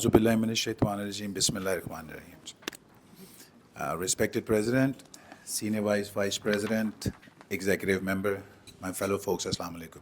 Auzubillahi minash-shaytanir-rajeem. Bismillahir-rahmanir-rahim. Respected President, Senior Vice President, Executive Member, my fellow folks, Assalamu alaikum.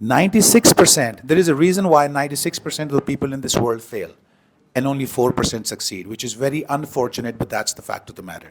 96%, there is a reason why 96% of the people in this world fail and only 4% succeed, which is very unfortunate, but that's the fact of the matter.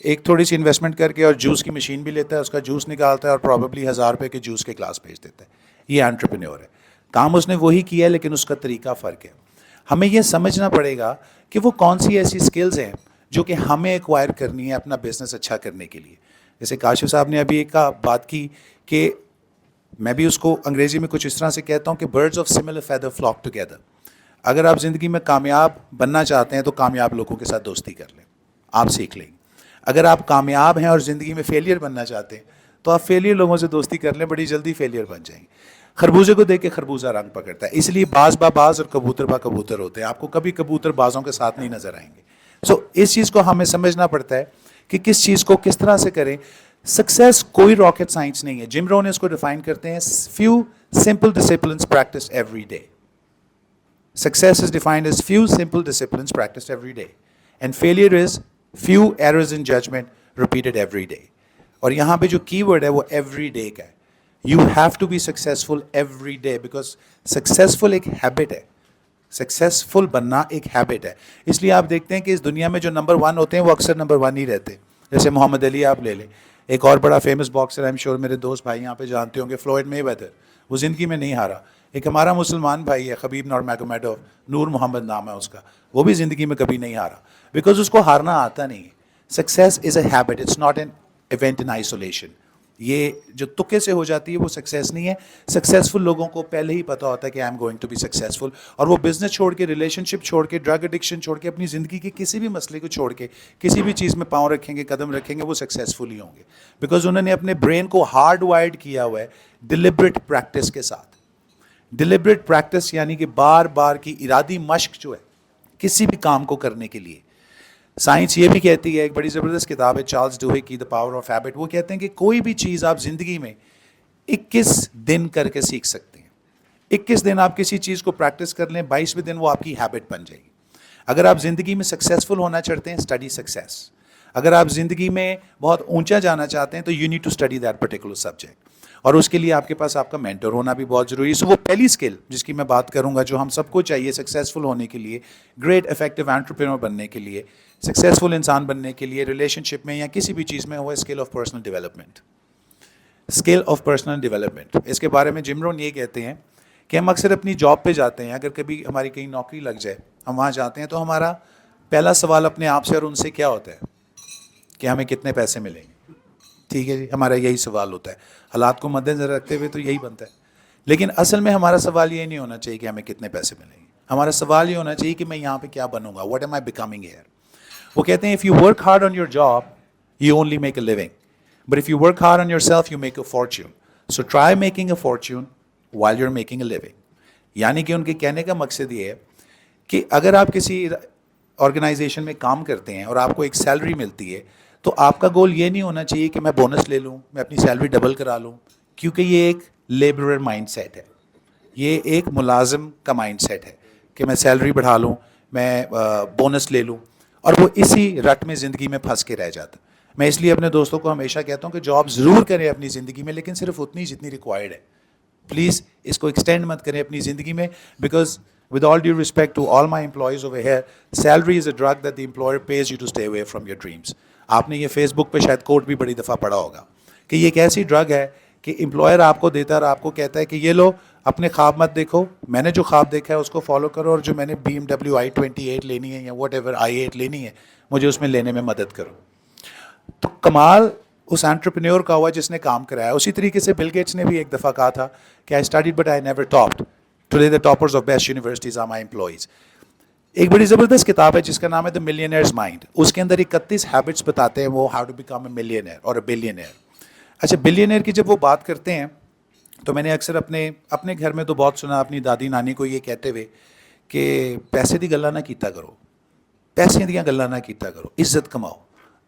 ایک تھوڑی سی investment کر کے اور juice کی machine بھی لیتا ہے, اس کا جوس نکالتا ہے اور پرابیبلی 1000 روپے کے جوس کے گلاس بھیج دیتا ہے. یہ انٹرپرینور ہے. کام اس نے وہی کیا ہے لیکن اس کا طریقہ فرق ہے. ہمیں یہ سمجھنا پڑے گا کہ وہ کون سی ایسی سکلز ہیں جو کہ ہمیں ایکوائر کرنی ہے اپنا بزنس اچھا کرنے کے لیے. جیسے کاشف صاحب نے ابھی ایک بات کی کہ میں بھی اس کو انگریزی میں کچھ اس طرح سے کہتا ہوں کہ birds of similar feather flock together. اگر آپ زندگی میں کامیاب بننا چاہتے ہیں تو کامیاب لوگوں کے ساتھ دوستی کر لیں, آپ سیکھ لیں. اگر آپ کامیاب ہیں اور زندگی میں فیلئر بننا چاہتے ہیں تو آپ فیلئر لوگوں سے دوستی کر لیں, بڑی جلدی فیلئر بن جائیں گے. خربوزے کو دیکھ کے خربوزہ رنگ پکڑتا ہے, اس لیے باز با باز اور کبوتر با کبوتر ہوتے ہیں. آپ کو کبھی کبوتر بازوں کے ساتھ نہیں نظر آئیں گے. اس چیز کو ہمیں سمجھنا پڑتا ہے کہ کس چیز کو کس طرح سے کریں. سکسیس کوئی راکٹ سائنس نہیں ہے. جم رو نے اس کو ڈیفائن کرتے ہیں, few simple disciplines practiced every day. Success is defined as few simple disciplines practiced every day. And failure is few errors in judgment repeated every day. اور یہاں پہ جو کی ورڈ ہے وہ ایوری ڈے کا ہے. You have to be successful every day, because successful ایک ہیبٹ ہے. سکسیزفل بننا ایک ہیبٹ ہے. اس لیے آپ دیکھتے ہیں کہ اس دنیا میں جو نمبر 1 ہوتے ہیں وہ اکثر نمبر 1 ہی رہتے ہیں. جیسے محمد علی آپ لے لیں, ایک اور بڑا famous boxer, I am sure میرے دوست بھائی یہاں پہ جانتے ہوں گے, فلوئڈ مے ویدر. وہ زندگی میں نہیں ہارا. ایک ہمارا مسلمان بھائی ہے خبیب نورمیگومیڈوف, نور محمد نام ہے اس کا, وہ بھی زندگی میں کبھی نہیں ہارا, بیکاز اس کو ہارنا آتا نہیں ہے. Success is a habit, it's not an event in isolation. یہ جو تکے سے ہو جاتی ہے وہ سکسیس نہیں ہے. سکسیزفل لوگوں کو پہلے ہی پتا ہوتا ہے کہ I am going to be successful, اور وہ بزنس چھوڑ کے, ریلیشن شپ چھوڑ کے, ڈرگ ایڈکشن چھوڑ کے, اپنی زندگی کے کسی بھی مسئلے کو چھوڑ کے کسی بھی چیز میں پاؤں رکھیں گے, قدم رکھیں گے, وہ سکسیزفل ہی ہوں گے. بیکاز انہوں نے اپنے برین کو ہارڈ وائرڈ کیا ہوا ہے ڈیلیبریٹ پریکٹس کے ساتھ. ڈیلیبریٹ پریکٹس یعنی کہ بار بار کی ارادی مشق جو ہے کسی بھی کام کو کرنے کے لیے. سائنس یہ بھی کہتی ہے, ایک بڑی زبردست کتاب ہے چارلز ڈوہے کی, دا پاور آف ہیبٹ. وہ کہتے ہیں کہ کوئی بھی چیز آپ زندگی میں 21 دن کر کے سیکھ سکتے ہیں. 21 دن آپ کسی چیز کو پریکٹس کر لیں, 22ویں دن وہ آپ کی ہیبٹ بن جائے گی. اگر آپ زندگی میں سکسیزفل ہونا چاہتے ہیں, اسٹڈی سکسیس. اگر آپ زندگی میں بہت اونچا جانا چاہتے ہیں تو you need to study that particular subject, اور اس کے لیے آپ کے پاس آپ کا مینٹر ہونا بھی بہت ضروری ہے. سو وہ پہلی اسکل جس کی میں بات کروں گا جو ہم سب کو چاہیے سکسیزفل ہونے کے لیے, گریٹ افیکٹو انٹرپرینور بننے کے لیے, سکسیزفل انسان بننے کے لیے, ریلیشن شپ میں یا کسی بھی چیز میں, وہ skill of personal development. Skill of personal development, اس کے بارے میں جم رون یہ کہتے ہیں کہ ہم اکثر اپنی جاب پہ جاتے ہیں, اگر کبھی ہماری کہیں نوکری لگ جائے, ہم وہاں جاتے ہیں تو ہمارا پہلا سوال اپنے آپ سے اور ان سے کیا ہوتا ہے کہ ہمیں کتنے پیسے ملیں گے. ٹھیک ہے جی, ہمارا یہی سوال ہوتا ہے. حالات کو مد نظر رکھتے ہوئے تو یہی بنتا ہے, لیکن اصل میں ہمارا سوال یہ نہیں ہونا چاہیے کہ ہمیں کتنے پیسے ملیں گے. ہمارا سوال یہ ہونا چاہیے کہ میں یہاں پہ کیا بنوں گا, what am I becoming here. وہ کہتے ہیں if you work hard on your job you only make a living, but if you work hard on yourself you make a fortune. So try making a fortune while you are making a living. یعنی کہ ان کے کہنے کا مقصد یہ ہے کہ اگر آپ کسی آرگنائزیشن میں کام کرتے ہیں اور آپ کو ایک سیلری ملتی ہے, تو آپ کا گول یہ نہیں ہونا چاہیے کہ میں بونس لے لوں, میں اپنی سیلری ڈبل کرا لوں, کیونکہ یہ ایک لیبرر مائنڈ سیٹ ہے. یہ ایک ملازم کا مائنڈ سیٹ ہے کہ میں سیلری بڑھا لوں, میں بونس لے لوں, اور وہ اسی رٹ میں زندگی میں پھنس کے رہ جاتا. میں اس لیے اپنے دوستوں کو ہمیشہ کہتا ہوں کہ جاب ضرور کریں اپنی زندگی میں, لیکن صرف اتنی جتنی ریکوائرڈ ہے. پلیز اس کو ایکسٹینڈ مت کریں اپنی زندگی میں, because with all due respect to all my employees over here, salary is a drug that the employer pays you to stay away from your dreams. آپ نے یہ فیس بک پہ شاید کوٹ بھی بڑی دفعہ پڑھا ہوگا کہ یہ ایک ایسی ڈرگ ہے کہ امپلائر آپ کو دیتا ہے اور آپ کو کہتا ہے کہ یہ لو, اپنے خواب مت دیکھو, میں نے جو خواب دیکھا ہے اس کو فالو کرو, اور جو میں نے BMW i28 لینی ہے یا واٹ ایور i8 لینی ہے, مجھے اس میں لینے میں مدد کرو. تو کمال اس انٹرپرینور کا ہوا جس نے کام کرایا. اسی طریقے سے بل گیٹس نے بھی ایک دفعہ کہا تھا کہ I studied but I never topped. Today the toppers of best universities are my employees. ایک بڑی زبردست کتاب ہے جس کا نام ہے The Millionaire's Mind. اس کے اندر 31 ہیبٹس بتاتے ہیں وہ how to become a millionaire or a billionaire. اچھا, بلینئر کی جب وہ بات کرتے ہیں تو میں نے اکثر اپنے گھر میں تو بہت سنا اپنی دادی نانی کو یہ کہتے ہوئے کہ پیسے دی گلا نہ کیتا کرو, پیسے دیاں گلا نہ کیتا کرو, عزت کماؤ.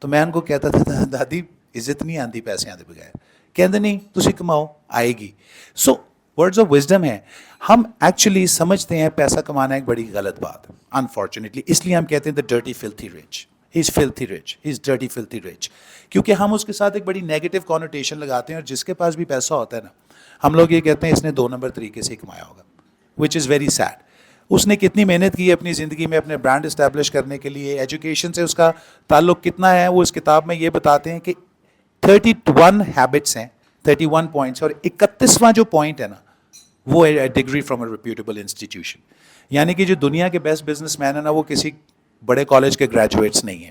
تو میں ان کو کہتا تھا دادی عزت نہیں آتی پیسے دے بغیر. کہتے نہیں تسی کماؤ آئے گی. سو ورڈز آف وزڈم ہیں. ہم ایکچولی سمجھتے ہیں پیسہ کمانا ایک بڑی غلط بات ہے انفارچونیٹلی, اس لیے ہم کہتے ہیں the dirty فلتھی rich, he is فلتھی rich, he is dirty فلتھی rich, کیونکہ ہم اس کے ساتھ ایک بڑی نیگیٹو کونوٹیشن لگاتے ہیں. اور جس کے پاس بھی پیسہ ہوتا ہے نا, ہم لوگ یہ کہتے ہیں اس نے 2 نمبر طریقے سے کمایا ہوگا, وچ از ویری سیڈ. اس نے کتنی محنت کی ہے اپنی زندگی میں اپنے برانڈ اسٹیبلش کرنے کے لیے, ایجوکیشن سے اس کا تعلق کتنا ہے, وہ اس کتاب میں یہ بتاتے ہیں کہ 31 ہیبٹس ہیں, 31 پوائنٹس, اور 31واں جو پوائنٹ ہے نا وہ ہے degree from a reputable institution. یعنی کہ جو دنیا کے بیسٹ بزنس مین ہیں نا وہ کسی بڑے کالج کے گریجویٹس نہیں ہیں.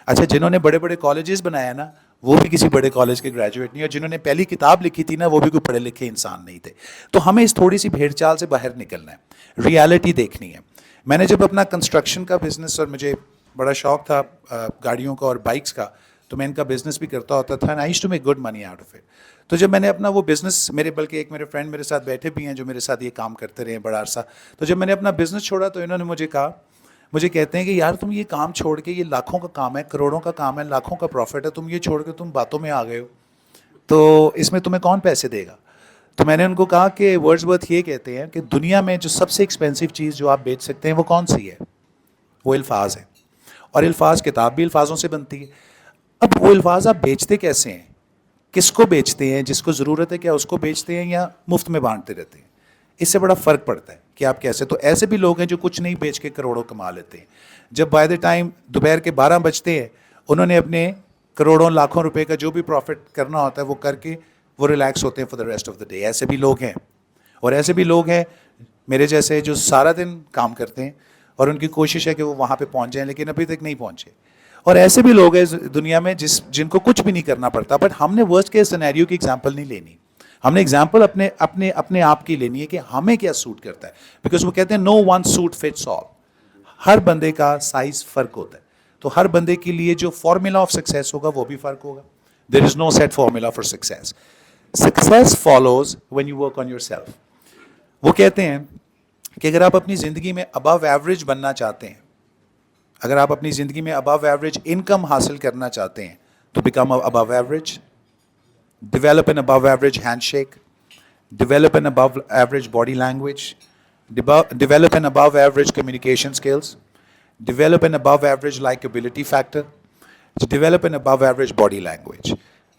اچھا, جنہوں نے بڑے بڑے کالجز بنایا نا وہ بھی کسی بڑے کالج کے گریجویٹ نہیں, اور جنہوں نے پہلی کتاب لکھی تھی نا وہ بھی کوئی پڑھے لکھے انسان نہیں تھے. تو ہمیں اس تھوڑی سی بھیڑ چال سے باہر نکلنا ہے, ریالٹی دیکھنی ہے. میں نے جب اپنا کنسٹرکشن کا بزنس, اور مجھے بڑا شوق تھا گاڑیوں کا اور بائکس کا, تو میں ان کا بزنس بھی کرتا ہوتا تھا, I used to make good money out of it. تو جب میں نے اپنا وہ بزنس, بلکہ ایک میرے فرینڈ میرے ساتھ بیٹھے بھی ہیں جو میرے ساتھ یہ کام کرتے رہے ہیں بڑا عرصہ, تو جب میں نے اپنا بزنس چھوڑا تو انہوں نے مجھے کہتے ہیں کہ یار تم یہ کام چھوڑ کے, یہ لاکھوں کا کام ہے, کروڑوں کا کام ہے, لاکھوں کا پروفٹ ہے, تم یہ چھوڑ کے تم باتوں میں آ گئے ہو, تو اس میں تمہیں کون پیسے دے گا؟ تو میں نے ان کو کہا کہ ورڈزورتھ یہ کہتے ہیں کہ دنیا میں جو سب سے ایکسپینسو چیز جو آپ بیچ سکتے ہیں وہ کون سی ہے؟ وہ الفاظ ہیں, اور الفاظ, کتاب بھی الفاظوں سے بنتی ہے. اب وہ الفاظ آپ بیچتے کیسے ہیں, کس کو بیچتے ہیں, جس کو ضرورت ہے کیا اس کو بیچتے ہیں یا مفت میں بانٹتے رہتے ہیں؟ اس سے بڑا فرق پڑتا ہے کہ آپ کیسے. تو ایسے بھی لوگ ہیں جو کچھ نہیں بیچ کے کروڑوں کما لیتے ہیں. جب بائی دا ٹائم دوپہر کے 12 بجتے ہیں, انہوں نے اپنے کروڑوں لاکھوں روپے کا جو بھی پروفٹ کرنا ہوتا ہے وہ کر کے وہ ریلیکس ہوتے ہیں for the rest of the day. ایسے بھی لوگ ہیں, اور ایسے بھی لوگ ہیں میرے جیسے جو سارا دن کام کرتے ہیں اور ان کی کوشش ہے کہ وہ وہاں پہ پہنچ جائیں لیکن ابھی تک نہیں پہنچے. اور ایسے بھی لوگ ہیں دنیا میں جن کو کچھ بھی نہیں کرنا پڑتا. بٹ ہم نے ورسٹ کیس سینیریو کی ایگزامپل نہیں لینی, ہم نے ایگزامپل اپنے آپ کی لینی ہے کہ ہمیں کیا سوٹ کرتا ہے. بیکاز وہ کہتے ہیں نو ون سوٹ فٹس آل, ہر بندے کا سائز فرق ہوتا ہے. تو ہر بندے کے لیے جو فارمولا آف سکسیس ہوگا وہ بھی فرق ہوگا. There is no set formula for success. Success follows when you work on yourself. وہ کہتے ہیں کہ اگر آپ اپنی زندگی میں ابو ایوریج بننا چاہتے ہیں, اگر آپ اپنی زندگی میں ابو ایوریج انکم حاصل کرنا چاہتے ہیں تو become above average. Develop an above average handshake, develop an above average body language, develop an above average communication skills, develop an above average likability factor, develop an above average body language.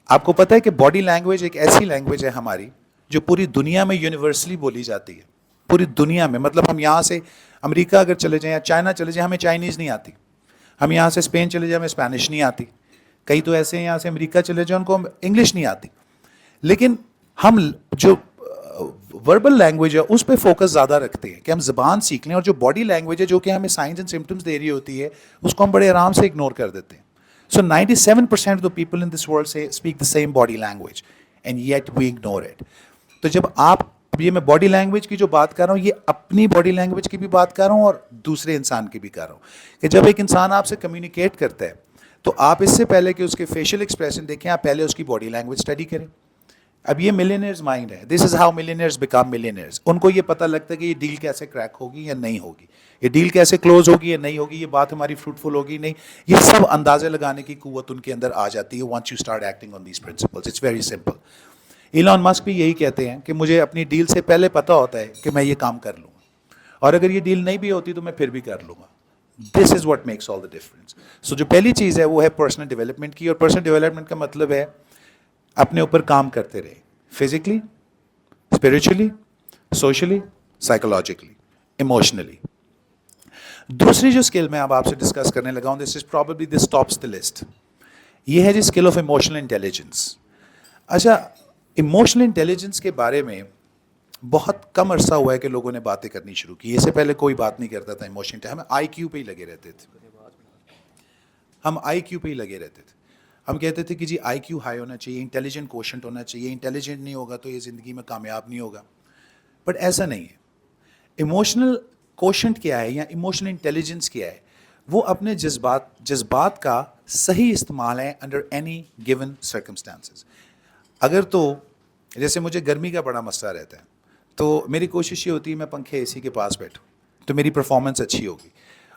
آپ کو پتہ ہے کہ body language ایک ایسی language ہے ہماری جو پوری دنیا میں یونیورسلی بولی جاتی ہے, پوری دنیا میں. مطلب ہم یہاں سے امریکہ اگر چلے جائیں یا چائنا چلے جائیں ہمیں چائنیز نہیں آتی, ہم یہاں سے اسپین چلے جائیں ہمیں اسپینش نہیں آتی, کئی تو ایسے ہیں یہاں سے امریکہ چلے جائیں ان کو انگلش نہیں آتی. لیکن ہم جو وربل لینگویج ہے اس پہ فوکس زیادہ رکھتے ہیں کہ ہم زبان سیکھ لیں, اور جو باڈی لینگویج ہے جو کہ ہمیں سائنس اینڈ سمٹمس دے رہی ہوتی ہے اس کو ہم بڑے آرام سے اگنور کر دیتے ہیں. So 97% of the people in this world speak the same body language and yet we ignore it. تو جب آپ, یہ میں باڈی لینگویج کی جو بات کر رہا ہوں یہ اپنی باڈی لینگویج کی بھی بات کر رہا ہوں اور دوسرے انسان کی بھی کر رہا ہوں, کہ جب ایک انسان آپ سے کمیونیکیٹ کرتا ہے تو آپ اس سے پہلے کہ اس کے فیشیل ایکسپریشن دیکھیں آپ پہلے اس کی باڈی لینگویج اسٹڈی کریں. اب یہ ملینئرز مائنڈ ہے, this is how millionaires become millionaires. ان کو یہ پتہ لگتا ہے کہ یہ ڈیل کیسے کریک ہوگی یا نہیں ہوگی, یہ ڈیل کیسے کلوز ہوگی یا نہیں ہوگی, یہ بات ہماری فروٹفل ہوگی نہیں. یہ سب اندازے لگانے کی قوت ان کے اندر آ جاتی ہے once you start acting on these principles. It's very simple. ایلان مسک بھی یہی کہتے ہیں کہ مجھے اپنی ڈیل سے پہلے پتہ ہوتا ہے کہ میں یہ کام کر لوں گا, اور اگر یہ ڈیل نہیں بھی ہوتی تو میں پھر بھی کر لوں گا. This is what makes all the difference. So جو پہلی چیز ہے وہ ہے پرسنل ڈیولپمنٹ کی, اور پرسنل ڈیولپمنٹ کا مطلب ہے اپنے اوپر کام کرتے رہے, physically, spiritually, socially, psychologically, emotionally. دوسری جو اسکل میں اب آپ سے ڈسکس کرنے لگا ہوں, this is probably this tops the list, یہ ہے جی اسکل آف ایموشنل انٹیلیجنس. اچھا, ایموشنل انٹیلیجنس کے بارے میں بہت کم عرصہ ہوا ہے کہ لوگوں نے باتیں کرنی شروع کی. اس سے پہلے کوئی بات نہیں کرتا تھا ایموشنل, ہم آئی کیو پہ ہی لگے رہتے تھے, ہم آئی کیو پہ ہی لگے رہتے تھے. ہم کہتے تھے کہ جی آئی کیو ہائی ہونا چاہیے, انٹیلیجنٹ کوشنٹ ہونا چاہیے, انٹیلیجنٹ نہیں ہوگا تو یہ زندگی میں کامیاب نہیں ہوگا. بٹ ایسا نہیں ہے. ایموشنل کوشنٹ کیا ہے یا ایموشنل انٹیلیجنس کیا ہے؟ وہ اپنے جذبات کا صحیح استعمال ہے انڈر اینی گیون سرکمسٹانسز. اگر تو جیسے مجھے گرمی کا بڑا مسئلہ رہتا ہے تو میری کوشش یہ ہوتی ہے میں پنکھے اے سی کے پاس بیٹھوں تو میری پرفارمنس اچھی ہوگی,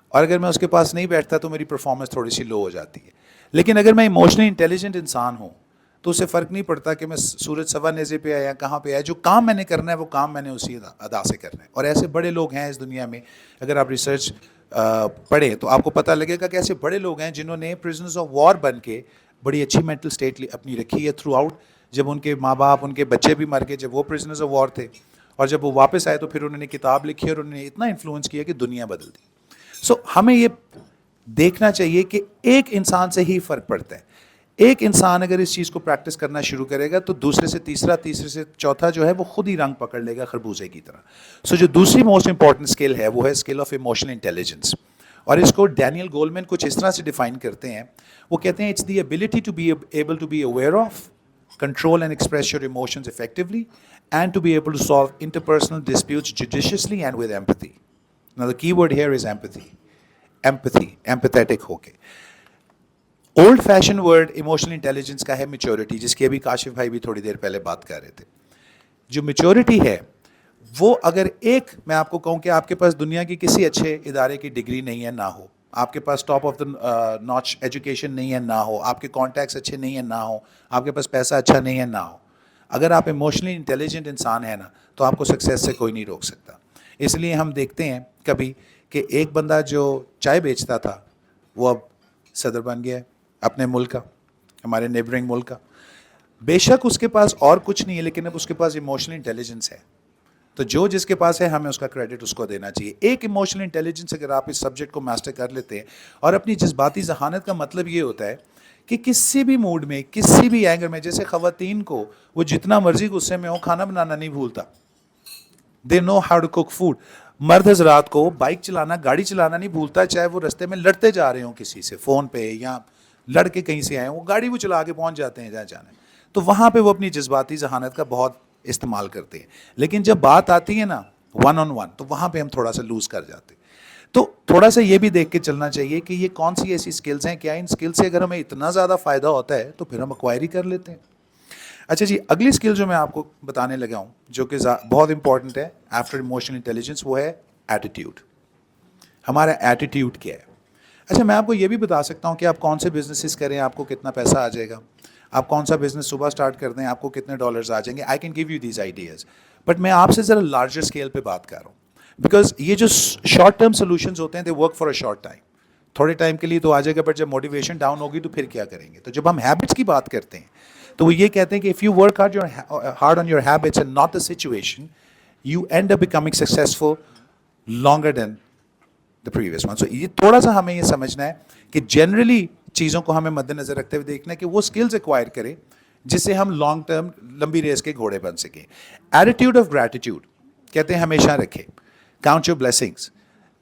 اور اگر میں اس کے پاس نہیں بیٹھتا تو میری پرفارمنس تھوڑی سی لو ہو جاتی ہے. لیکن اگر میں ایموشنلی انٹیلیجنٹ انسان ہوں تو اسے فرق نہیں پڑتا کہ میں سورج سوا نیزے پہ آیا کہاں پہ آیا, جو کام میں نے کرنا ہے وہ کام میں نے اسی ادا سے کرنا ہے. اور ایسے بڑے لوگ ہیں اس دنیا میں, اگر آپ ریسرچ پڑھیں تو آپ کو پتہ لگے گا کہ ایسے بڑے لوگ ہیں جنہوں نے پرزنرز آف وار بن کے بڑی اچھی مینٹل اسٹیٹ اپنی رکھی ہے تھرو آؤٹ. جب ان کے ماں باپ, ان کے بچے بھی مر گئے جب وہ پرزنرز آف وار تھے, اور جب وہ واپس آئے تو پھر انہوں نے کتاب لکھی اور انہوں نے اتنا انفلوئنس کیا کہ دنیا بدل دی. سو ہمیں یہ دیکھنا چاہیے کہ ایک انسان سے ہی فرق پڑتا ہے. ایک انسان اگر اس چیز کو پریکٹس کرنا شروع کرے گا تو دوسرے سے تیسرا, تیسرے سے چوتھا جو ہے وہ خود ہی رنگ پکڑ لے گا خربوزے کی طرح. سو جو دوسری موسٹ امپورٹنٹ اسکل ہے وہ ہے اسکل آف ایموشنل انٹیلیجنس, اور اس کو ڈینیل گولمین کچھ اس طرح سے ڈیفائن کرتے ہیں. وہ کہتے ہیں it's the ability to be able to be aware of, control and express your emotions effectively, and to be able to solve interpersonal disputes judiciously and with empathy. Now the key word here is empathy. Empathy, empathetic ہو کے. Old fashion word emotional intelligence کا ہے maturity, جس کی ابھی کاشف بھائی بھی تھوڑی دیر پہلے بات کر رہے تھے. جو میچورٹی ہے وہ اگر ایک میں آپ کو کہوں کہ آپ کے پاس دنیا کی کسی اچھے ادارے کی ڈگری نہیں ہے نہ ہو, آپ کے پاس ٹاپ آف دا ناچ ایجوکیشن نہیں ہے نہ ہو, آپ کے کانٹیکٹس اچھے نہیں ہیں نہ ہو, آپ کے پاس پیسہ اچھا نہیں ہے نہ ہو, اگر آپ ایموشنلی انٹیلیجنٹ انسان ہیں نا تو آپ کو سکسیس سے کوئی نہیں روک سکتا. اس لیے ہم دیکھتے ہیں کبھی کہ ایک بندہ جو چائے بیچتا تھا وہ اب صدر بن گیا ہے اپنے ملک کا, ہمارے نیبرنگ ملک کا. بے شک اس کے پاس اور کچھ نہیں ہے لیکن اب اس کے پاس ایموشنل انٹیلیجنس ہے, تو جو جس کے پاس ہے ہمیں اس کا کریڈٹ اس کو دینا چاہیے. ایک ایموشنل انٹیلیجنس اگر آپ اس سبجیکٹ کو ماسٹر کر لیتے ہیں, اور اپنی جذباتی ذہانت کا مطلب یہ ہوتا ہے کہ کسی بھی موڈ میں کسی بھی اینگر میں, جیسے خواتین کو وہ جتنا مرضی غصے میں ہو کھانا بنانا نہیں بھولتا, they know how to cook food. مرد حضرات کو بائک چلانا گاڑی چلانا نہیں بھولتا, چاہے وہ رستے میں لڑتے جا رہے ہوں کسی سے فون پہ یا لڑ کے کہیں سے آئے ہوں, وہ گاڑی وہ چلا کے پہنچ جاتے ہیں جہاں جانا ہے. تو وہاں پہ وہ اپنی جذباتی ذہانت کا بہت استعمال کرتے ہیں. لیکن جب بات آتی ہے نا ون آن ون تو وہاں پہ ہم تھوڑا سا لوز کر جاتے ہیں. تو تھوڑا سا یہ بھی دیکھ کے چلنا چاہیے کہ یہ کون سی ایسی اسکلز ہیں, کیا ان اسکل سے اگر ہمیں اتنا زیادہ فائدہ ہوتا ہے تو پھر ہم ایکوائر ہی کر لیتے ہیں. اچھا جی, اگلی اسکل جو میں آپ کو بتانے لگا ہوں جو کہ بہت امپورٹنٹ ہے آفٹر ایموشنل انٹیلیجنس, وہ ہے ایٹیٹیوڈ. ہمارا ایٹیٹیوڈ کیا ہے؟ اچھا میں آپ کو یہ بھی بتا سکتا ہوں کہ آپ کون سے بزنسز کریں آپ کو کتنا پیسہ آ جائے گا, آپ کون سا بزنس صبح اسٹارٹ کر دیں آپ کو کتنے ڈالرز آ جائیں گے. I can give you these ideas, but میں آپ سے ذرا لارجر اسکیل پہ بات کر رہا ہوں, بیکاز یہ جو شارٹ ٹرم سولوشنز ہوتے ہیں they work for a short time, تھوڑے ٹائم کے لیے تو آ جائے گا, بٹ جب موٹیویشن ڈاؤن ہوگی تو پھر کیا کریں گے. تو جب ہم ہیبٹس کی بات کرتے ہیں تو وہ یہ کہتے ہیں کہ if you work hard on your habits and not the situation, you and up becoming successful longer than the previous one. So یہ تھوڑا سا ہمیں یہ سمجھنا ہے کہ جنرلی چیزوں کو ہمیں مد نظر رکھتے ہوئے دیکھنا ہے کہ وہ اسکلز ایکوائر کریں جس سے ہم لانگ ٹرم لمبی ریس کے گھوڑے بن سکیں. ایٹیٹیوڈ آف گریٹیٹیوڈ کہتے ہیں ہمیشہ رکھے. کاؤنٹ یور بلیسنگس,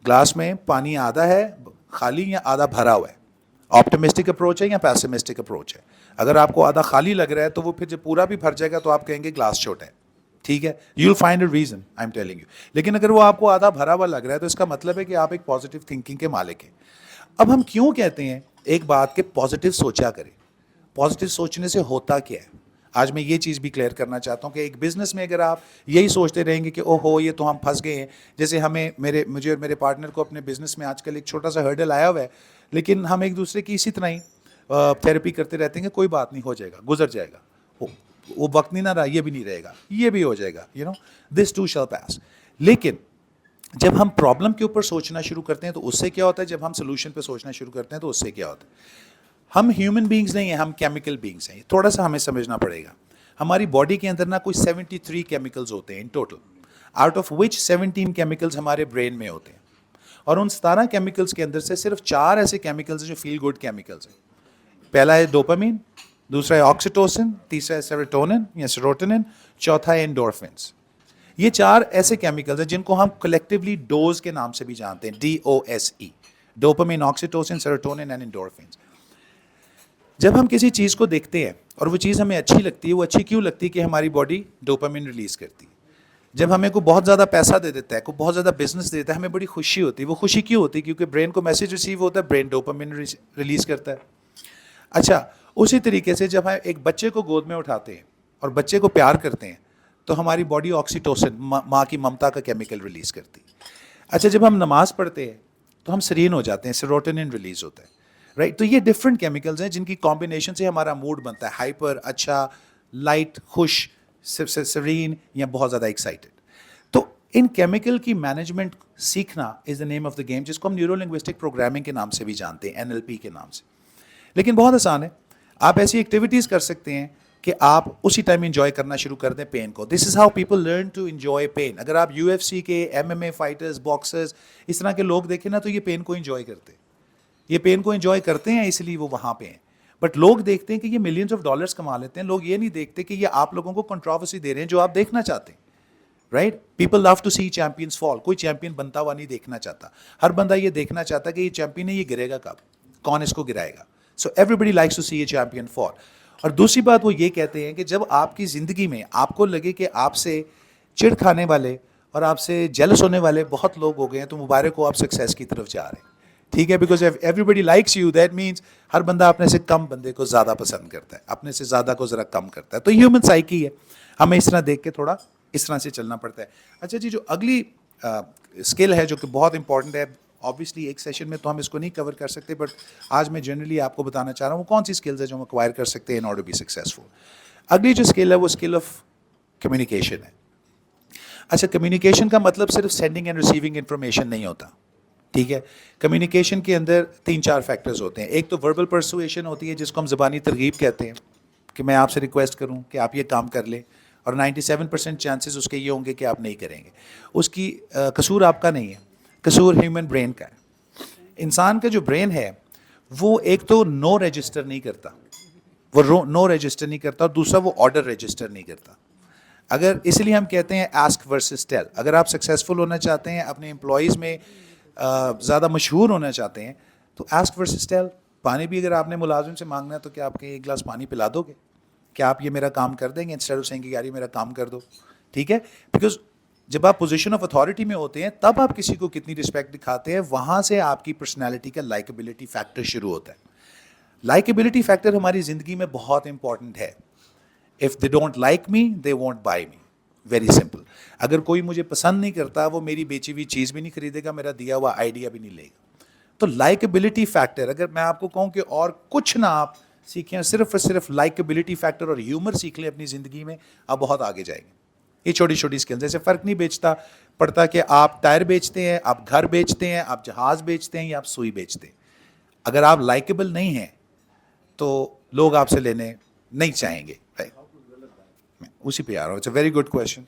گلاس میں پانی آدھا ہے خالی یا آدھا بھرا ہوا ہے, آپٹمسٹک اپروچ ہے یا پیسمسٹک اپروچ ہے. اگر آپ کو آدھا خالی لگ رہا ہے تو وہ پھر جب پورا بھی بھر جائے گا تو آپ کہیں گے گلاس چھوٹا ہے, ٹھیک ہے, you will find a reason, I am telling you. لیکن اگر وہ آپ کو آدھا بھرا ہوا لگ رہا ہے تو اس کا مطلب ہے کہ آپ ایک پازیٹیو تھنکنگ کے مالک ہیں. اب ہم کیوں کہتے ہیں ایک بات کہ پازیٹیو سوچا کریں, پازیٹیو سوچنے سے ہوتا کیا ہے, آج میں یہ چیز بھی کلیئر کرنا چاہتا ہوں کہ ایک بزنس میں اگر آپ یہی سوچتے رہیں گے کہ او ہو یہ تو ہم پھنس گئے ہیں, جیسے ہمیں مجھے اور میرے پارٹنر کو اپنے بزنس میں آج کل ایک چھوٹا سا ہرڈل آیا ہوا ہے, لیکن ہم ایک دوسرے کی اسی طرح ہی تھیراپی کرتے رہتے ہیں کہ کوئی بات نہیں, ہو جائے گا, گزر جائے گا, وہ وقت نہیں نہ رہا, یہ بھی نہیں رہے گا, یہ بھی ہو جائے گا, you know this too shall pass. لیکن جب ہم پرابلم کے اوپر سوچنا شروع کرتے ہیں تو اس سے کیا ہوتا ہے, جب ہم سولوشن پہ سوچنا شروع کرتے ہیں تو اس سے کیا ہوتا ہے, ہم ہیومن بینگز نہیں ہیں, ہم کیمیکل بینگز ہیں. تھوڑا سا ہمیں سمجھنا پڑے گا. ہماری باڈی کے اندر نا کوئی 73 کیمیکلز ہوتے ہیں ان total, out of which 17 chemicals ہمارے برین میں ہوتے ہیں, اور ان 17 کیمیکلز کے اندر سے صرف 4 ایسے کیمیکلز ہیں جو فیل گڈ کیمیکلز ہیں. پہلا ہے ڈوپامین, دوسرا ہے آکسیٹوسن, تیسرا ہے سیروٹونن یا سیروٹونن, چوتھا ہے انڈورفنس. یہ 4 ایسے کیمیکلز ہیں جن کو ہم کلیکٹیولی ڈوز کے نام سے بھی جانتے ہیں, DOSE, ڈوپامین, آکسیٹوسن, سیروٹونن اینڈ انڈورفنس. جب ہم کسی چیز کو دیکھتے ہیں اور وہ چیز ہمیں اچھی لگتی ہے, وہ اچھی کیوں لگتی ہے کہ ہماری باڈی ڈوپامین ریلیز کرتی ہے. جب ہمیں کوئی بہت زیادہ پیسہ دے دیتا ہے, کوئی بہت زیادہ بزنس دیتا ہے, ہمیں بڑی خوشی ہوتی ہے. وہ خوشی کیوں ہوتی ہے؟ کیونکہ برین کو میسج ریسیو ہوتا ہے, برین ڈوپامین ریلیز کرتا ہے. اچھا اسی طریقے سے جب ہم ایک بچے کو گود میں اٹھاتے ہیں اور بچے کو پیار کرتے ہیں تو ہماری باڈی آکسیٹوسن, ماں کی ممتا کا کیمیکل ریلیز کرتی ہے. اچھا جب ہم نماز پڑھتے ہیں تو ہم سرین ہو جاتے ہیں, سیروٹونن ریلیز ہوتا ہے, رائٹ. تو یہ ڈفرینٹ کیمیکلز ہیں جن کی کمبینیشن سے ہمارا موڈ بنتا ہے, ہائپر, اچھا, لائٹ, خوش, سرین یا بہت زیادہ ایکسائٹیڈ. تو ان کیمیکل کی مینجمنٹ سیکھنا از دا نیم آف دا گیم, جس کو ہم نیورو لنگوسٹک پروگرامنگ کے نام سے بھی جانتے ہیں, NLP کے نام سے. لیکن بہت آسان ہے. آپ ایسی ایکٹیویٹیز کر سکتے ہیں کہ آپ اسی ٹائم انجوائے کرنا شروع کر دیں پین کو. This is how people learn to enjoy pain. اگر آپ UFC کے MMA فائٹرز, باکسرز, اس طرح کے لوگ دیکھیں نا, تو یہ پین کو انجوائے کرتے ہیں. یہ پین کو انجوائے کرتے ہیں, اس لیے وہ وہاں پہ ہیں. بٹ لوگ دیکھتے ہیں کہ یہ ملینز آف ڈالرز کما لیتے ہیں. لوگ یہ نہیں دیکھتے کہ یہ آپ لوگوں کو کنٹروورسی دے رہے ہیں جو آپ دیکھنا چاہتے ہیں. Right, people love to see champions fall. کوئی چیمپئن بنتا ہوا نہیں دیکھنا چاہتا. ہر بندہ یہ دیکھنا چاہتا ہے کہ یہ چیمپئن ہے, یہ گرے گا کب, کون اس کو گرائے گا. So everybody likes to see a champion fall. اور دوسری بات وہ یہ کہتے ہیں کہ جب آپ کی زندگی میں آپ کو لگے کہ آپ سے چڑ کھانے والے اور آپ سے جیلس ہونے والے بہت لوگ ہو گئے ہیں, تو مبارک ہو, آپ سکسیس کی طرف جا رہے ہیں. ٹھیک ہے, because everybody likes you, that means ہر بندہ اپنے سے کم بندے کو زیادہ پسند کرتا ہے, اپنے سے زیادہ کو ذرا کم کرتا ہے. تو ہیومن سائیکی ہے, ہمیں اس طرح دیکھ کے تھوڑا اس طرح سے چلنا پڑتا ہے. اچھا جی, جو اگلی اسکل ہے جو کہ بہت امپورٹنٹ ہے, آبویسلی ایک سیشن میں تو ہم اس کو نہیں کور کر سکتے, بٹ آج میں جنرلی آپ کو بتانا چاہ رہا ہوں وہ کون سی اسکلز ہے جو ہم ایکوائر کر سکتے ہیں ان آرڈر بی سکسیزفل. اگلی جو اسکل ہے وہ اسکل آف کمیونیکیشن ہے. اچھا, کمیونیکیشن کا مطلب صرف سینڈنگ اینڈ ریسیونگ انفارمیشن نہیں ہوتا. ٹھیک ہے, کمیونیکیشن کے اندر 3-4 فیکٹرز ہوتے ہیں. ایک تو وربل پرسویشن ہوتی ہے جس کو ہم زبانی ترغیب کہتے ہیں, کہ میں آپ سے ریکویسٹ کروں کہ آپ یہ کام کر لیں, اور 97% چانسز اس کے یہ ہوں گے کہ آپ نہیں کریں گے. اس کی قصور آپ کا نہیں ہے, قصور ہیومن برین کا ہے. انسان کا جو برین ہے وہ ایک تو نو رجسٹر نہیں کرتا, وہ نو رجسٹر نہیں کرتا, اور دوسرا وہ آرڈر رجسٹر نہیں کرتا. اگر اس لیے ہم کہتے ہیں آسک ورسز ٹیل. اگر آپ سکسیزفل ہونا چاہتے ہیں, اپنے امپلائیز میں زیادہ مشہور ہونا چاہتے ہیں, تو آسک ورسز ٹیل. پانی بھی اگر آپ نے ملازم سے مانگنا ہے تو کیا آپ کے ایک گلاس پانی پلا دو گے؟ کیا آپ یہ میرا کام کر دیں گے انسٹیڈ آف سینگ کہ یار یہ میرا کام کر دو؟ ٹھیک ہے, بیکاز جب آپ پوزیشن آف اتھارٹی میں ہوتے ہیں تب آپ کسی کو کتنی رسپیکٹ دکھاتے ہیں, وہاں سے آپ کی پرسنالٹی کا لائکیبلٹی فیکٹر شروع ہوتا ہے. لائکیبلٹی فیکٹر ہماری زندگی میں بہت امپورٹنٹ ہے. If they don't like me they won't by me. Very simple. اگر کوئی مجھے پسند نہیں کرتا, وہ میری بیچی ہوئی چیز بھی نہیں خریدے گا, میرا دیا ہوا آئیڈیا بھی نہیں لے گا. تو لائکیبلٹی فیکٹر, اگر میں آپ کو کہوں کہ اور کچھ نہ آپ سیکھیں, صرف اور صرف لائکیبلٹی فیکٹر اور ہیومر سیکھ لیں اپنی زندگی میں, آپ بہت آگے جائیں گے. یہ چھوٹی چھوٹی اسکلز, جیسے فرق نہیں پڑتا کہ آپ ٹائر بیچتے ہیں, آپ گھر بیچتے ہیں, آپ جہاز بیچتے ہیں, یا آپ سوئی بیچتے ہیں. اگر آپ لائکیبل نہیں ہیں تو لوگ آپ سے لینے نہیں چاہیں گے. میں اسی پہ آ رہا ہوں. It's a very good question.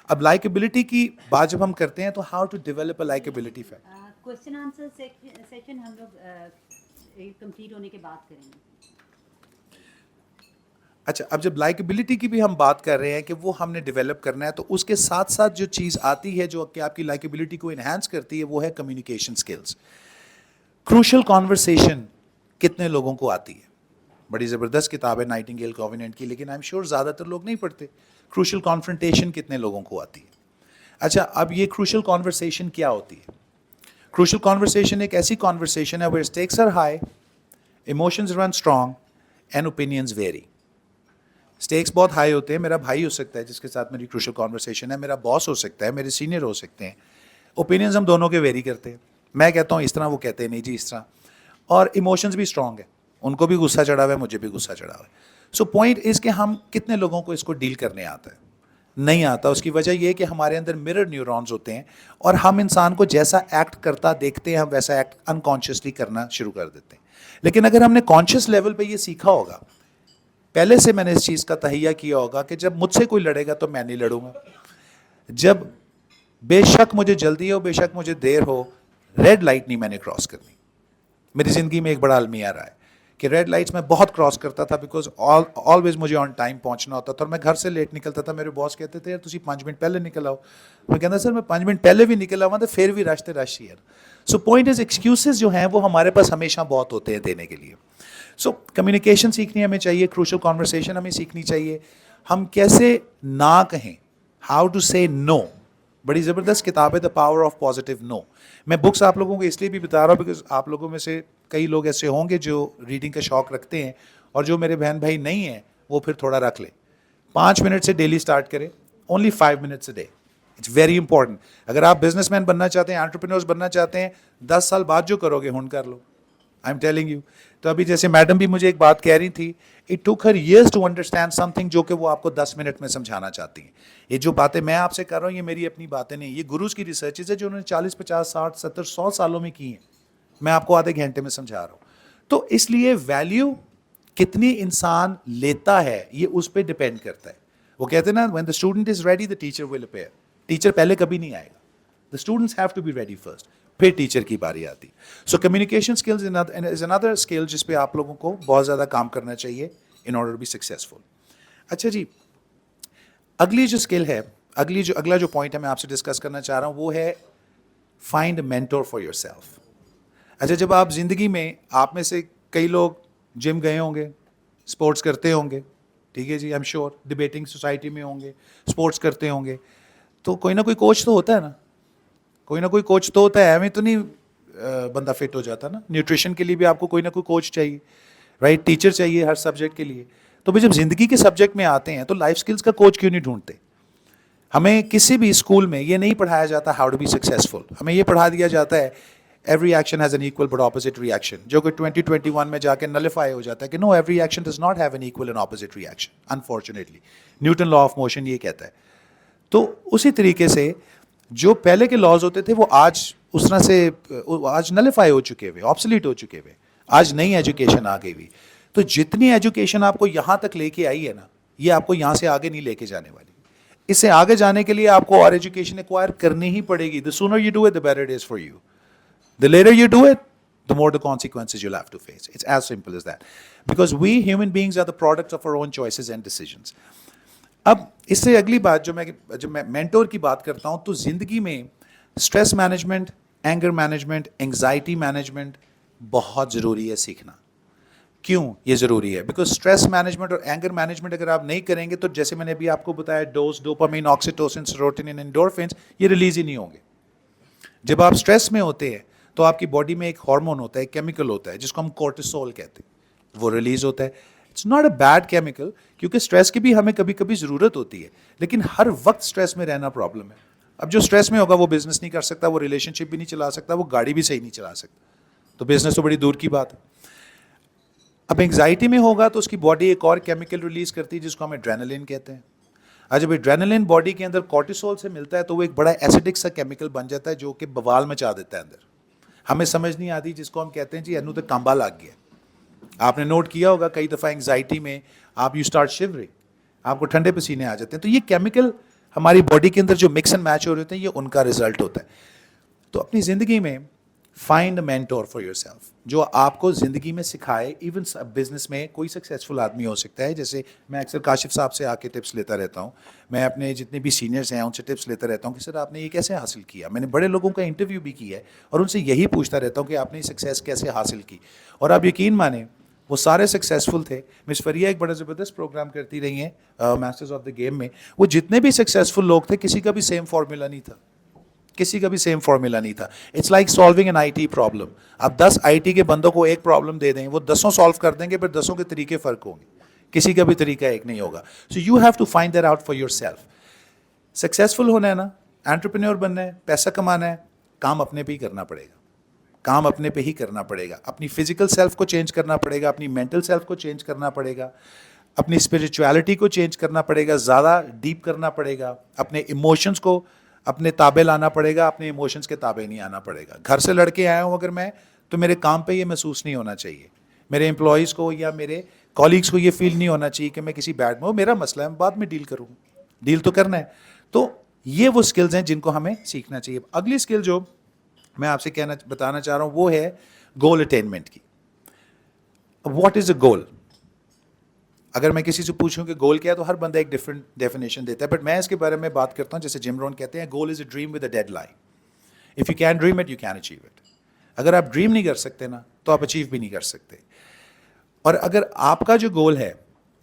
اب لائکیبلٹی کی بات جب ہم کرتے ہیں تو how to develop a likability factor. Question answer session ہم لوگ کمپلیٹ ہونے کے بعد کریں گے. اچھا, اب جب لائکیبلٹی کی بھی ہم بات کر رہے ہیں کہ وہ ہم نے ڈیولپ کرنا ہے, تو اس کے ساتھ ساتھ جو چیز آتی ہے جو کہ آپ کی لائکیبلٹی کو انہینس کرتی ہے, وہ ہے کمیونیکیشن اسکلس. کروشل کانورسیشن کتنے لوگوں کو آتی ہے؟ بڑی زبردست کتاب ہے نائٹنگیل کووننٹ کی, لیکن آئی ایم شیور زیادہ تر لوگ نہیں پڑھتے. کروشل کانفرنٹیشن کتنے لوگوں کو آتی ہے؟ اچھا, اب یہ کروشل کانورسیشن کیا ہوتی ہے؟ کروشل کانورسیشن ایک ایسی کانورسیشن ہے where stakes are high, emotions run strong and opinions vary. Stakes بہت ہائی ہوتے ہیں. میرا بھائی ہو سکتا ہے جس کے ساتھ میری کروشل کانورسیشن ہے, میرا باس ہو سکتا ہے, میرے سینئر ہو سکتے ہیں. اوپینینز ہم دونوں کے ویری کرتے ہیں. میں کہتا ہوں اس طرح, وہ کہتے ہیں نہیں جی اس طرح. اور ایموشنز بھی اسٹرانگ ہیں, ان کو بھی غصہ چڑھا ہوا ہے, مجھے بھی غصہ چڑھا ہوا ہے. سو پوائنٹ از کہ ہم کتنے لوگوں کو اس کو ڈیل کرنے آتا ہے؟ نہیں آتا. اس کی وجہ یہ ہے کہ ہمارے اندر مرر نیورونز ہوتے ہیں, اور ہم انسان کو جیسا ایکٹ کرتا دیکھتے ہیں, ہم ویسا ایکٹ انکانشیسلی کرنا شروع کر دیتے ہیں. لیکن اگر ہم نے کانشیس لیول پہ یہ سیکھا ہوگا, پہلے سے میں نے اس چیز کا تہیہ کیا ہوگا کہ جب مجھ سے کوئی لڑے گا تو میں نہیں لڑوں گا. جب بے شک مجھے جلدی ہو, بے شک مجھے دیر ہو, ریڈ لائٹ نہیں میں نے کراس کرنی. میری زندگی میں ایک بڑا المیہ رہا ہے کہ ریڈ لائٹس میں بہت کراس کرتا تھا, بیکاز آلویز مجھے آن ٹائم پہنچنا ہوتا تھا, اور میں گھر سے لیٹ نکلتا تھا. میرے باس کہتے تھے یار تسی 5 منٹ پہلے نکل آؤ. میں کہتا سر میں 5 منٹ پہلے بھی نکل آؤں تو پھر بھی رش ہی ہے. سو پوائنٹ از ایکسکیوزز جو ہیں وہ ہمارے پاس ہمیشہ بہت ہوتے ہیں دینے کے لیے. سو کمیونیکیشن سیکھنی ہمیں چاہیے, کروشل کانورسیشن ہمیں سیکھنی چاہیے. ہم کیسے نہ کہیں, ہاؤ ٹو سے نو. بڑی زبردست کتاب ہے دا پاور آف پازیٹیو نو. میں بکس آپ لوگوں کو اس لیے بھی بتا رہا ہوں بیکاز آپ لوگوں میں سے کئی لوگ ایسے ہوں گے جو ریڈنگ کا شوق رکھتے ہیں, اور جو میرے بہن بھائی نہیں ہیں وہ پھر تھوڑا رکھ لیں. 5 منٹ سے ڈیلی اسٹارٹ کریں, only 5 minutes a day. It's very important. اگر آپ بزنس مین بننا چاہتے ہیں, انٹرپرینورس بننا چاہتے ہیں, 10 سال بعد جو کرو گے ہن کر لو. I am telling you. تو ابھی جیسے میڈم بھی مجھے ایک بات کہہ رہی تھی, it took her years to understand something, جو کہ وہ آپ کو 10 منٹ میں سمجھانا چاہتی ہیں. یہ جو باتیں میں آپ سے کر رہا ہوں یہ میری اپنی باتیں نہیں, یہ گروز کی ریسرچز ہے جو انہوں نے 40, 50, 60, 70, 100 سالوں میں کی ہیں. میں آپ کو آدھے گھنٹے میں سمجھا رہا ہوں. تو اس لیے ویلیو کتنی انسان لیتا ہے یہ اس پہ ڈپینڈ کرتا ہے. وہ کہتے ہیں نا when the student is ready the teacher will appear. Teacher پہلے کبھی نہیں آئے گا. The students have to be ready first. پھر ٹیچر کی باری آتی. So communication skills is another skill جس پہ آپ لوگوں کو بہت زیادہ کام کرنا چاہیے in order to be successful. اچھا جی, اگلی جو اسکل ہے, اگلا جو پوائنٹ ہے میں آپ سے ڈسکس کرنا چاہ رہا ہوں وہ ہے find a mentor for your self. اچھا, جب آپ زندگی میں, آپ میں سے کئی لوگ جم گئے ہوں گے, اسپورٹس کرتے ہوں گے, ٹھیک ہے جی, I am sure debating society میں ہوں گے, اسپورٹس کرتے ہوں گے, تو کوئی نہ کوئی کوچ تو ہوتا ہے نا, کوئی نہ کوئی کوچ تو ہوتا ہے. ہمیں تو نہیں بندہ فٹ ہو جاتا نا. نیوٹریشن کے لیے بھی آپ کو کوئی نہ کوئی کوچ چاہیے, رائٹ, ٹیچر چاہیے ہر سبجیکٹ کے لیے. تو جب زندگی کے سبجیکٹ میں آتے ہیں تو لائف اسکلس کا کوچ کیوں نہیں ڈھونڈتے؟ ہمیں کسی بھی اسکول میں یہ نہیں پڑھایا جاتا ہاؤ ٹو بی سکسیزفل. ہمیں یہ پڑھا دیا جاتا ہے every action has an equal but opposite reaction, جو کہ 2021 میں جا کے نلیفائی ہو جاتا ہے کہ no, every action does not have an equal and opposite reaction. Unfortunately Newton law of motion یہ کہتا ہے. تو اسی طریقے سے جو پہلے کے لاز ہوتے تھے وہ آج اس طرح سے آج نلیفائی ہو چکے ہوئے, آبسلیٹ ہو چکے ہوئے. آج نئی ایجوکیشن آ گئی ہوئی. تو جتنی ایجوکیشن آپ کو یہاں تک لے کے آئی ہے نا, یہ آپ کو یہاں سے آگے نہیں لے کے جانے والی. اس سے آگے جانے کے لیے آپ کو اور ایجوکیشن ایکوائر کرنی ہی پڑے گی. The sooner you do it, the better it is for you. The later you do it, the more the consequences you'll have to face. It's as simple as that. Because we human beings are the product of our own choices and decisions. اب اس سے اگلی بات جب میں mentor کی بات کرتا ہوں تو زندگی میں stress management, anger management, anxiety management بہت ضروری ہے سیکھنا. کیوں یہ ضروری ہے؟ بیکاز اسٹریس مینجمنٹ اور اینگر مینجمنٹ اگر آپ نہیں کریں گے تو جیسے میں نے ابھی آپ کو بتایا, ڈوز, ڈوپامین, آکسیٹوسن, سیروٹونن, انڈورفنس, یہ ریلیز ہی نہیں ہوں گے. جب آپ اسٹریس میں ہوتے ہیں تو آپ کی باڈی میں ایک ہارمون ہوتا ہے, کیمیکل ہوتا ہے جس کو ہم کورٹیسول کہتے ہیں, وہ ریلیز ہوتا ہے. It's not a bad chemical, کیونکہ اسٹریس کی بھی ہمیں کبھی کبھی ضرورت ہوتی ہے, لیکن ہر وقت اسٹریس میں رہنا پرابلم ہے. اب جو اسٹریس میں ہوگا وہ بزنس نہیں کر سکتا, وہ ریلیشن شپ بھی نہیں چلا سکتا, وہ گاڑی بھی صحیح نہیں چلا سکتا, تو بزنس تو بڑی دور کی بات ہے. اب انگزائٹی میں ہوگا تو اس کی باڈی ایک اور کیمیکل ریلیز کرتی ہے جس کو ہم ایڈرینلن کہتے ہیں. اور جب ایڈرینلن باڈی کے اندر کورٹیسول سے ملتا ہے تو وہ ایک بڑا ایسیڈک سا کیمیکل بن جاتا ہے جو کہ بوال مچا دیتا ہے اندر. ہمیں سمجھ نہیں آتی, جس کو ہم کہتے ہیں جی انو تو کانبا لگ گیا. آپ نے نوٹ کیا ہوگا کئی دفعہ انگزائٹی میں آپ یو اسٹارٹ شیورنگ, آپ کو ٹھنڈے پسینے آ جاتے ہیں. تو یہ کیمیکل ہماری باڈی کے اندر جو مکس اینڈ میچ ہو رہے ہوتے ہیں, یہ ان کا رزلٹ ہوتا ہے. تو اپنی زندگی میں find a mentor for your self, جو آپ کو زندگی میں سکھائے. ایون بزنس میں کوئی سکسیزفل آدمی ہو سکتا ہے, جیسے میں اکثر کاشف صاحب سے آ کے ٹپس لیتا رہتا ہوں, میں اپنے جتنے بھی سینئرس ہیں ان سے ٹپس لیتا رہتا ہوں کہ سر آپ نے یہ کیسے حاصل کیا. میں نے بڑے لوگوں کا انٹرویو بھی کیا ہے اور ان سے یہی پوچھتا رہتا ہوں کہ آپ نے سکسیز کیسے حاصل کی. اور آپ یقین مانیں وہ سارے سکسیزفل تھے. مس فریہ ایک بڑا زبردست پروگرام کرتی رہی ہیں ماسٹرز آف دا گیم میں, وہ جتنے بھی سکسیزفل لوگ تھے کسی کا بھی سیم فارمولا نہیں تھا, کسی کا بھی سیم فارمولا نہیں تھا. It's like solving an I T problem. آپ 10 آئی ٹی کے بندوں کو ایک پرابلم دے دیں, وہ 10 سالو کر دیں گے, پھر 10 کے طریقے فرق ہوں گے, کسی کا بھی طریقہ ایک نہیں ہوگا. So you have to find that out for yourself. Successful ہونا ہے نا, انٹرپرینور بننا ہے, پیسہ کمانا ہے, کام اپنے پہ ہی کرنا پڑے گا, کام اپنے پہ ہی کرنا پڑے گا. اپنی فزیکل سیلف کو چینج کرنا پڑے گا, اپنی مینٹل سیلف کو چینج کرنا پڑے گا, اپنی اسپرچویلٹی کو چینج کرنا پڑے گا, زیادہ ڈیپ کرنا پڑے گا, اپنے ایموشنس کو اپنے تابع لانا پڑے گا, اپنے ایموشنس کے تابع نہیں آنا پڑے گا. گھر سے لڑکے آیا ہوں اگر میں, تو میرے کام پہ یہ محسوس نہیں ہونا چاہیے, میرے امپلائیز کو یا میرے کالیگس کو یہ فیل نہیں ہونا چاہیے کہ میں کسی بیڈ میں ہوں, میرا مسئلہ ہے, بعد میں ڈیل کروں, ڈیل تو کرنا ہے. تو یہ وہ اسکلز ہیں جن کو ہمیں سیکھنا چاہیے. اگلی اسکل جو میں آپ سے بتانا چاہ رہا ہوں وہ ہے گول اٹینمنٹ کی. واٹ از اے گول؟ اگر میں کسی سے پوچھوں کہ گول کیا ہے تو ہر بندہ ایک ڈفرینٹ ڈیفینیشن دیتا ہے, بٹ میں اس کے بارے میں بات کرتا ہوں جیسے جم رون کہتے ہیں, goal is a dream with a deadline. If you can dream it you can achieve it. اگر آپ ڈریم نہیں کر سکتے نا تو آپ اچیو بھی نہیں کر سکتے. اور اگر آپ کا جو گول ہے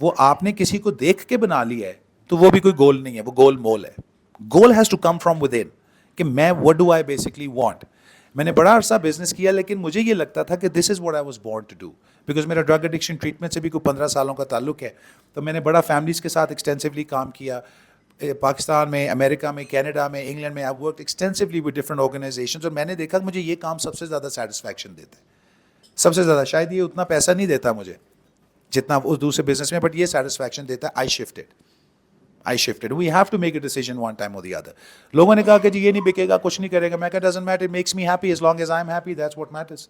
وہ آپ نے کسی کو دیکھ کے بنا لیا ہے تو وہ بھی کوئی گول نہیں ہے, وہ گول مول ہے. Goal has to come from within, کہ میں what do I basically want. میں نے بڑا عرصہ بزنس کیا لیکن مجھے یہ لگتا تھا کہ this is what I was born to do, because میرا ڈرگ ایڈکشن ٹریٹمنٹ سے بھی کوئی 15 سالوں کا تعلق ہے. تو میں نے بڑا فیملیز کے ساتھ ایکسٹینسولی کام کیا, پاکستان میں, امریکہ میں, کینیڈا میں, انگلینڈ میں. I work extensively with different organizations, اور میں نے دیکھا کہ مجھے یہ کام سب سے زیادہ سیٹسفیکشن دیتا ہے, سب سے زیادہ. شاید یہ اتنا پیسہ نہیں دیتا مجھے جتنا اس دوسرے بزنس میں, بٹ یہ سیٹسفیکشن دیتا ہے. I shifted. We have to make a decision one time or the other. لوگوں نے کہا کہ جی یہ نہیں بکے گا, کچھ نہیں کرے گا. میں کہا doesn't matter, it makes me happy as long as I'm happy, that's what matters.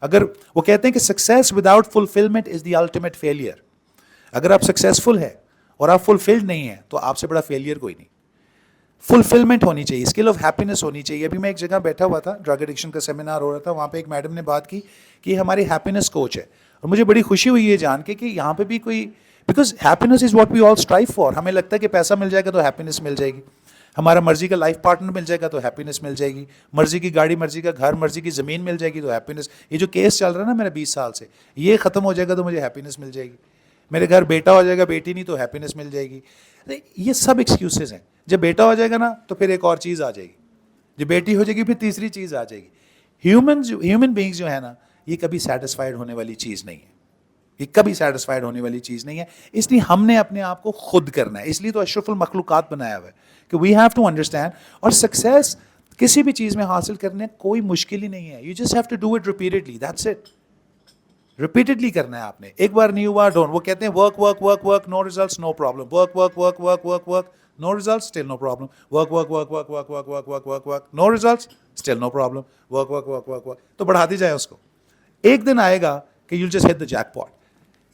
اگر وہ کہتے ہیں کہ success without fulfilment is the ultimate failure. اگر آپ سکسیزفل ہے اور آپ فلفلڈ نہیں ہیں تو آپ سے بڑا فیلئر کوئی نہیں. فلفلمنٹ ہونی چاہیے, اسکل آف ہیپینس ہونی چاہیے. ابھی میں ایک جگہ بیٹھا ہوا تھا, ڈرگ ایڈکشن کا سیمینار ہو رہا تھا, وہاں پہ ایک میڈم نے بات کی کہ یہ ہماری ہیپینس کوچ ہے, اور مجھے بڑی خوشی ہوئی یہ جان کے کہ یہاں پہ بھی کوئی, because happiness is what we all strive for. ہمیں لگتا ہے کہ پیسہ مل جائے گا تو ہیپینس مل جائے گی, ہمارا مرضی کا لائف پارٹنر مل جائے گا تو ہیپینس مل جائے گی, مرضی کی گاڑی, مرضی کا گھر, مرضی کی زمین مل جائے گی تو ہیپینس. یہ جو کیس چل رہا ہے نا میرا 20 سال سے, یہ ختم ہو جائے گا تو مجھے ہیپینس مل جائے گی. میرے گھر بیٹا ہو جائے گا, بیٹی نہیں تو ہیپینس مل جائے گی. یہ سب ایکسکیوزز ہیں. جب بیٹا ہو جائے گا نا تو پھر ایک اور چیز آ جائے گی, جب بیٹی ہو جائے گی پھر تیسری چیز آ جائے گی. ہیومن بینگز جو ہے نا, یہ کبھی سیٹسفائیڈ ہونے والی چیز نہیں ہے, یہ کبھی سیٹسفائیڈ ہونے والی چیز نہیں ہے. اس لیے ہم نے اپنے آپ کو خود کرنا ہے, اس لیے تو اشرف المخلوقات بنایا ہوا ہے کہ وی ہیو ٹو انڈرسٹینڈ. اور سکسیس کسی بھی چیز میں حاصل کرنے کوئی مشکل ہی نہیں ہے. You just have to do it repeatedly, that's it. Repeatedly کرنا ہے آپ نے, ایک بار نہیں ہوا ڈونٹ. وہ کہتے ہیں ورک ورک ورک ورک نو results no problem, work work work work work work نو results still no problem, work work work work work work work work work work نو results still no problem, work work work work work. تو بڑھاتی جائے اس کو, ایک دن آئے گا کہ you just hit the jackpot.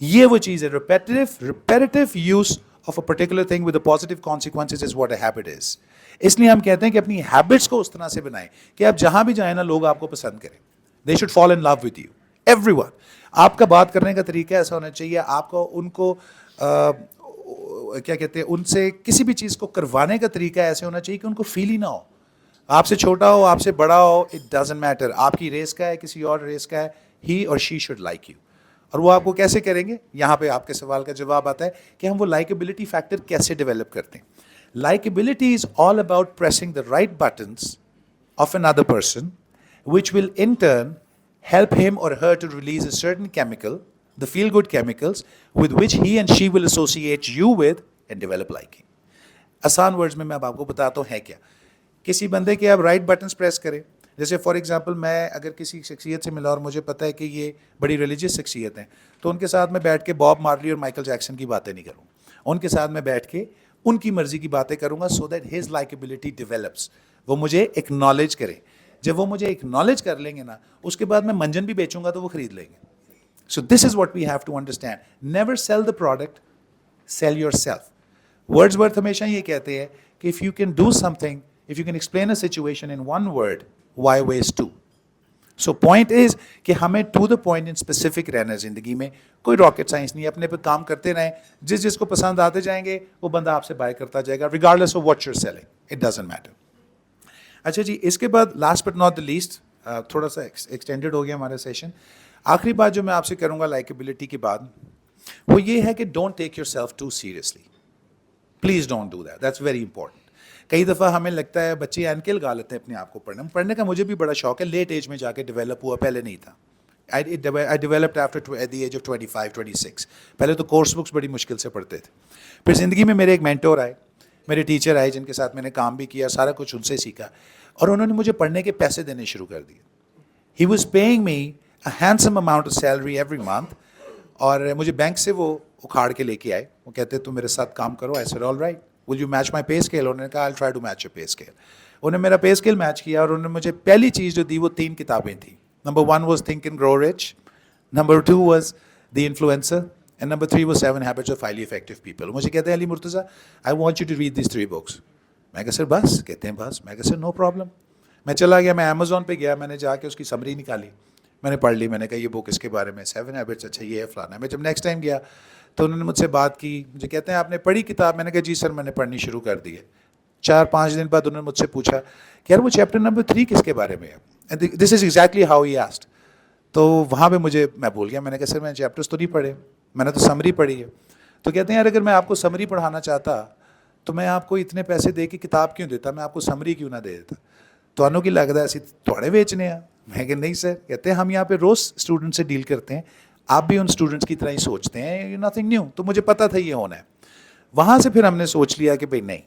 یہ وہ چیز ہے, repetitive use of a particular thing with positive consequences is what a habit is. اس لیے ہم کہتے ہیں کہ اپنی ہیبٹس کو اس طرح سے بنائیں کہ آپ جہاں بھی جائیں نا لوگ آپ کو پسند کریں. They should fall in love with you, everyone. آپ کا بات کرنے کا طریقہ ایسا ہونا چاہیے, آپ کو ان کو کیا کہتے ہیں, ان سے کسی بھی چیز کو کروانے کا طریقہ ایسے ہونا چاہیے کہ ان کو فیل ہی نہ ہو. آپ سے چھوٹا ہو, آپ سے بڑا ہو, اٹ ڈزنٹ میٹر, آپ کی ریس کا ہے, کسی اور ریس کا ہے, ہی اور شی شوڈ لائک یو. اور وہ آپ کو کیسے کریں گے, یہاں پہ آپ کے سوال کا جواب آتا ہے کہ ہم وہ لائکیبلٹی فیکٹر کیسے ڈیولپ کرتے ہیں. Likability is all about pressing the right buttons of another person which will in turn help him or her to release a certain chemical, the feel good chemicals with which he and she will associate you with and develop liking. آسان words میں اب آپ کو بتاتا ہوں ہے کیا. کسی بندے کے آپ رائٹ بٹنس پریس کریں, جیسے فار ایگزامپل میں اگر کسی شخصیت سے ملا اور مجھے پتا ہے کہ یہ بڑی ریلیجیس شخصیت ہیں, تو ان کے ساتھ میں بیٹھ کے باب مارلی اور مائیکل جیکسن کی باتیں نہیں کروں, ان کے ساتھ میں بیٹھ کے ان کی مرضی کی باتیں کروں گا, سو دیٹ ہز لائکیبلٹی ڈیولپس. وہ مجھے ایکنالج کریں. جب وہ مجھے ایکنالج کر لیں گے نا, اس کے بعد میں منجن بھی بیچوں گا تو وہ خرید لیں گے. So this is what we have to understand. Never sell the product, sell yourself. Wordsworth ہمیشہ یہ کہتے ہیں کہ if you can do something, if you can explain a situation in one word, why waste two. So point is کہ ہمیں to the point and specific رہنا ہے زندگی میں. کوئی راکٹ سائنس نہیں, اپنے پہ کام کرتے رہیں, جس کو پسند آتے جائیں گے وہ بندہ آپ سے بائی کرتا جائے گا, regardless of what you are selling, it doesn't matter. اچھا جی, اس کے بعد last but not the least, تھوڑا سا ایکسٹینڈیڈ ہو گیا ہمارا سیشن. آخری بات جو میں آپ سے کروں گا لائکیبلٹی کے بعد, وہ یہ ہے کہ don't take yourself too seriously. Please don't do that, that's very important. کئی دفعہ ہمیں لگتا ہے بچے این کے لگا لیتے ہیں اپنے آپ کو پڑھنے کا. مجھے بھی بڑا شوق ہے, لیٹ ایج میں جا کے ڈیولپ ہوا, پہلے نہیں تھا. I developed after at the age of 25, 26. پہلے تو کورس بکس بڑی مشکل سے پڑھتے تھے. پھر زندگی میں میرے ایک مینٹور آئے, میرے ٹیچر آئے, جن کے ساتھ میں نے کام بھی کیا, سارا کچھ ان سے سیکھا, اور انہوں نے مجھے پڑھنے کے پیسے دینے شروع کر دیے. He was paying me a handsome amount of salary every month, اور مجھے بینک سے وہ اکھاڑ کے لے کے آئے. وہ کہتے تم میرے ساتھ کام کرو. I said all right, will you match my pay scale. انہوں نے کہا I try to match your pay scale. انہوں نے میرا پے اسکیل میچ کیا, اور انہوں نے مجھے پہلی چیز جو دی وہ 3 کتابیں تھیں. Number 1 was think and grow rich, number 2 was the influencer, and number 3 was 7 habits of highly effective people. مجھے کہتے ہیں Ali Murtaza I want you to read these 3 books. میں کہا سر بس. کہتے ہیں بس. میں کہا سر نو پرابلم. میں چلا گیا, میں امیزون پہ گیا, میں نے جا کے اس کی سمری نکالی, میں نے پڑھ لی. میں نے کہا یہ بک اس کے بارے میں 7 ہیبٹس, اچھا یہ ہے فلانا. میں جب نیکسٹ ٹائم گیا تو انہوں نے مجھ سے بات کی, مجھے کہتے ہیں آپ نے پڑھی کتاب؟ میں نے کہا جی سر میں نے پڑھنی شروع کر دی ہے. 4-5 دن بعد انہوں نے مجھ سے پوچھا کہ یار وہ چیپٹر نمبر 3 کس کے بارے میں ہے. This is exactly how he asked. تو وہاں پہ میں بھول گیا. میں نے کہا سر میں نے چیپٹرس تو نہیں پڑھے, میں نے تو سمری پڑھی ہے. تو کہتے ہیں یار اگر میں آپ کو سمری پڑھانا چاہتا تو میں آپ کو اتنے پیسے دے کے کتاب کیوں دیتا, میں آپ کو سمری کیوں نہ دے دیتا. تو انہوں کی لگتا ہے ایسی تھوڑے بیچنے ہیں. میں کہ نہیں سر. کہتے ہیں ہم یہاں پہ روز اسٹوڈنٹ سے ڈیل کرتے ہیں, آپ بھی ان اسٹوڈنٹس کی طرح ہی سوچتے ہیں, نتھنگ نیو. تو مجھے پتا تھا یہ ہونا ہے. وہاں سے پھر ہم نے سوچ لیا کہ بھائی نہیں,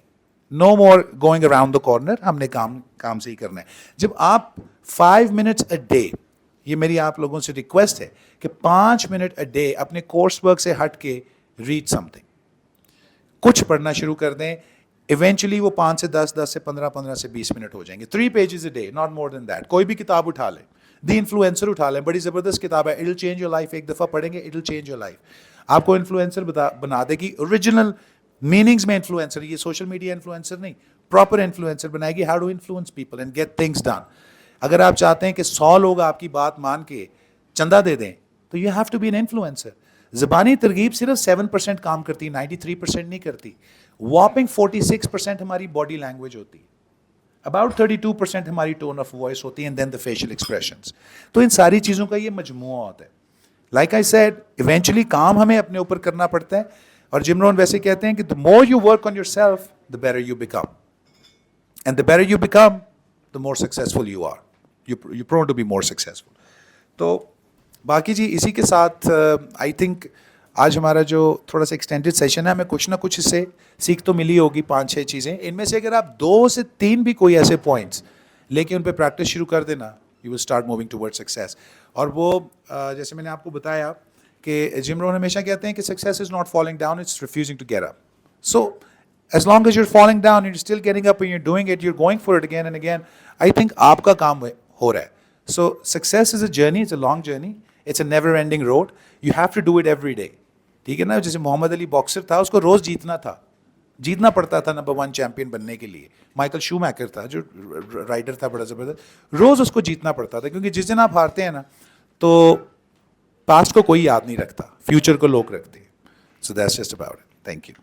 نو مور گوئنگ اراؤنڈ دا کارنر, ہم نے کام سے ہی کرنا ہے. جب آپ 5 منٹس اے ڈے, یہ میری آپ لوگوں سے ریکویسٹ ہے کہ 5 منٹ اے ڈے اپنے کورس ورک سے ہٹ کے ریڈ سم تھنگ, کچھ پڑھنا شروع کر دیں. ایونچولی وہ 5 سے 10, 10 سے 15, 15 سے 20 منٹ ہو جائیں گے. 3 pages a day, not more than that. کوئی بھی کتاب اٹھا لیں, دی انفلوئنسر اٹھا لیں, بڑی زبردست کتاب ہے, it will change your life, ایک دفعہ پڑھیں گے it will change your life, آپ کو انفلوئنسر بنا دے گی, اوریجنل میننگز میں انفلوئنسر, یہ سوشل میڈیا انفلوئنسر نہیں, پراپر انفلوئنسر بنائے گی, how to influence people and get things done. اگر آپ چاہتے ہیں کہ 100 لوگ آپ کی بات مان کے چندہ دے دیں تو you have to be an influencer. زبانی ترغیب صرف 7% کام کرتی, 93% نہیں کرتی. واپنگ 46% ہماری باڈی لینگویج ہوتی ہے, اباؤٹ 32% ہماری ٹون آف وائس ہوتی ہے, and then the facial expressions. تو ان ساری چیزوں کا یہ مجموعہ ہوتا ہے. لائک آئی سیڈ, ایونچولی کام ہمیں اپنے اوپر کرنا پڑتا ہے, اور جم رون ویسے کہتے ہیں کہ the more you work on yourself, the better you become. And the better you become, the more successful you are. You're prone to be more successful. تو باقی جی اسی کے ساتھ آئی تھنک آج ہمارا جو تھوڑا سا ایکسٹینڈیڈ سیشن ہے, ہمیں کچھ نہ کچھ اس سے سیکھ تو ملی ہوگی, 5-6 چیزیں. ان میں سے اگر آپ 2 سے 3 بھی کوئی ایسے پوائنٹس لے کے ان پہ پریکٹس شروع کر دینا, you will start moving toward success. اور وہ جیسے میں نے آپ کو بتایا کہ جم رون ہمیشہ کہتے ہیں کہ success is not falling down, it's refusing to get up. So as long as you're falling down, you're still getting up and you're doing it, you're going for it again and again, I think آپ کا کام ہو رہا ہے. So success is a journey, it's a long journey, it's a never ending road, you have to do it every day. ٹھیک ہے نا, جیسے محمد علی boxer تھا, اس کو روز جیتنا پڑتا تھا نمبر 1 چیمپئن بننے کے لیے. مائیکل شو میکر تھا جو رائڈر تھا بڑا زبردست, روز اس کو جیتنا پڑتا تھا, کیونکہ جس دن آپ ہارتے ہیں نا تو پاسٹ کو کوئی یاد نہیں رکھتا, فیوچر کو لوگ رکھتے ہیں. So that's just about it. Thank you.